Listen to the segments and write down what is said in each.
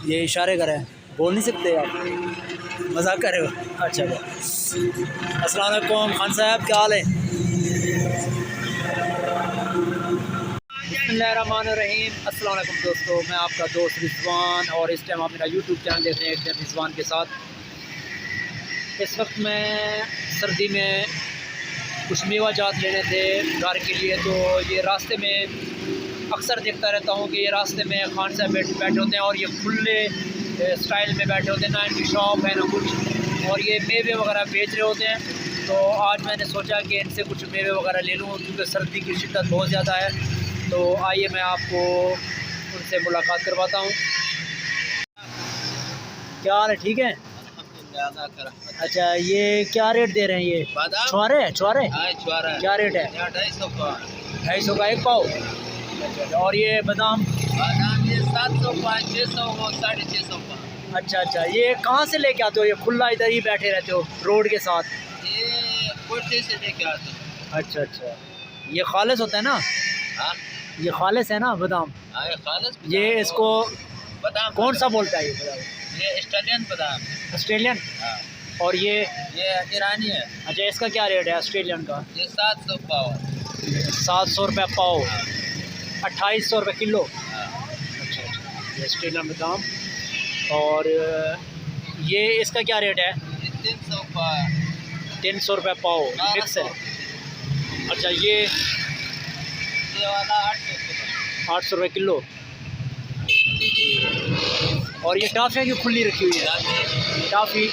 ये इशारे कर रहे हैं, बोल नहीं सकते आप, मजाक कर रहे हो? अच्छा अस्सलाम वालेकुम खान साहब, क्या हाल है? बिस्मिल्लाहिर्रहमानिर्रहीम। अस्सलाम वालेकुम दोस्तों, मैं आपका दोस्त रिजवान और इस टाइम आप मेरा यूट्यूब चैनल देख रहे हैं एकदम रिजवान के साथ। इस वक्त मैं सर्दी में कुछ मेवा जात लेने थे घर के लिए, तो ये रास्ते में अक्सर देखता रहता हूँ कि ये रास्ते में खान साहब बैठे होते हैं और ये खुले स्टाइल में बैठे होते हैं, ना इनकी शॉप है ना कुछ, और ये मेवे वगैरह बेच रहे होते हैं। तो आज मैंने सोचा कि इनसे कुछ मेवे वगैरह ले लूँ क्योंकि सर्दी की शिद्दत बहुत ज़्यादा है। तो आइए मैं आपको उनसे मुलाकात करवाता हूँ। क्या हाल है, ठीक है? अच्छा, ये क्या रेट दे रहे हैं? ये छुआरे छुआरे क्या रेट है? 250 का एक पाव। और ये बादाम? ये 700 600 650 का। अच्छा, ये कहाँ से लेके आते हो? ये खुला इधर ही बैठे रहते हो रोड के साथ? ये कोटे से लेके आते हैं। अच्छा, ये खालिस होता है ना? हाँ, ये खालिस है ना बादाम? हाँ, ये खालिस ये इसको बादाम कौन सा बोलता है? ये बादाम ये ऑस्ट्रेलियन बादाम। ऑस्ट्रेलियन? हाँ, और ये ईरानी है। अच्छा, इसका क्या रेट है ऑस्ट्रेलियन का? ये 700 पाव। 700 रुपये पाव, 2800 रुपये किलो। हाँ। अच्छा, ये ऑस्ट्रेलियन बादाम। और ये इसका क्या रेट है? ये 300 पाव। 300 रुपये पाव मिक्स है। अच्छा, ये वाला 800 रुपये किलो। और ये टाफियाँ क्यों खुली रखी हुई है? टाफी?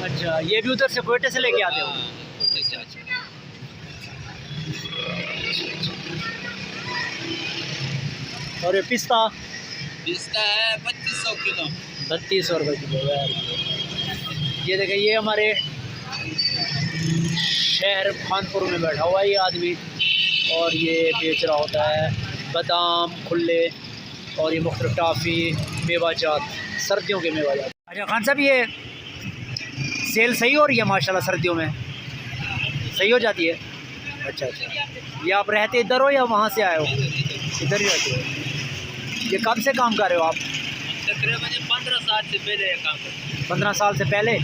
अच्छा, ये भी उधर से कोयटे से लेके आते हो? और ये पिस्ता? पिस्ता है 2500 किलो। 3200 रुपये किलो यार। ये देखिए, ये हमारे शहर खानपुर में बैठा हुआ है ये आदमी, और ये बेच रहा होता है बादाम खुले और ये मुख्तलिफ टाफ़ी मेवा जात, सर्दियों के मेवा जात। अच्छा खान साहब, ये सेल सही हो रही है माशाल्लाह? सर्दियों में सही हो जाती है? अच्छा, ये आप रहते इधर हो या वहाँ से आए हो? इधर ही रहते हो। ये कब से काम कर रहे हो आप? तकरीबन 15 साल से पहले काम करते हैं। 15 साल से पहले?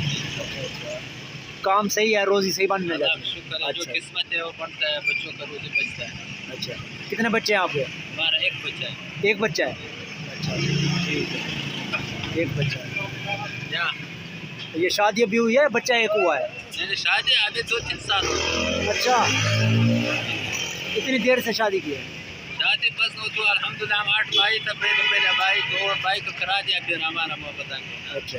काम सही है, रोज़ी सही बन जाती है? शुक्र है, जो किस्मत है वो बनता है, बच्चों का रोज़ी बचता है। अच्छा, कितने बच्चे हैं आपके? हमारा एक बच्चा है। एक बच्चा है? अच्छा, ठीक है, एक बच्चा है। ये शादी अभी हुई है, बच्चा एक हुआ है? मैंने शादी अभी 2-3 साल हो गए। अच्छा, इतनी देर से शादी की है? शादी बस वो तो अल्हम्दुलिल्लाह हम 8 भाई थे, पहले भाई तो भाई को करा दिया, फिर हमारा मोहब्बत आ गया। अच्छा,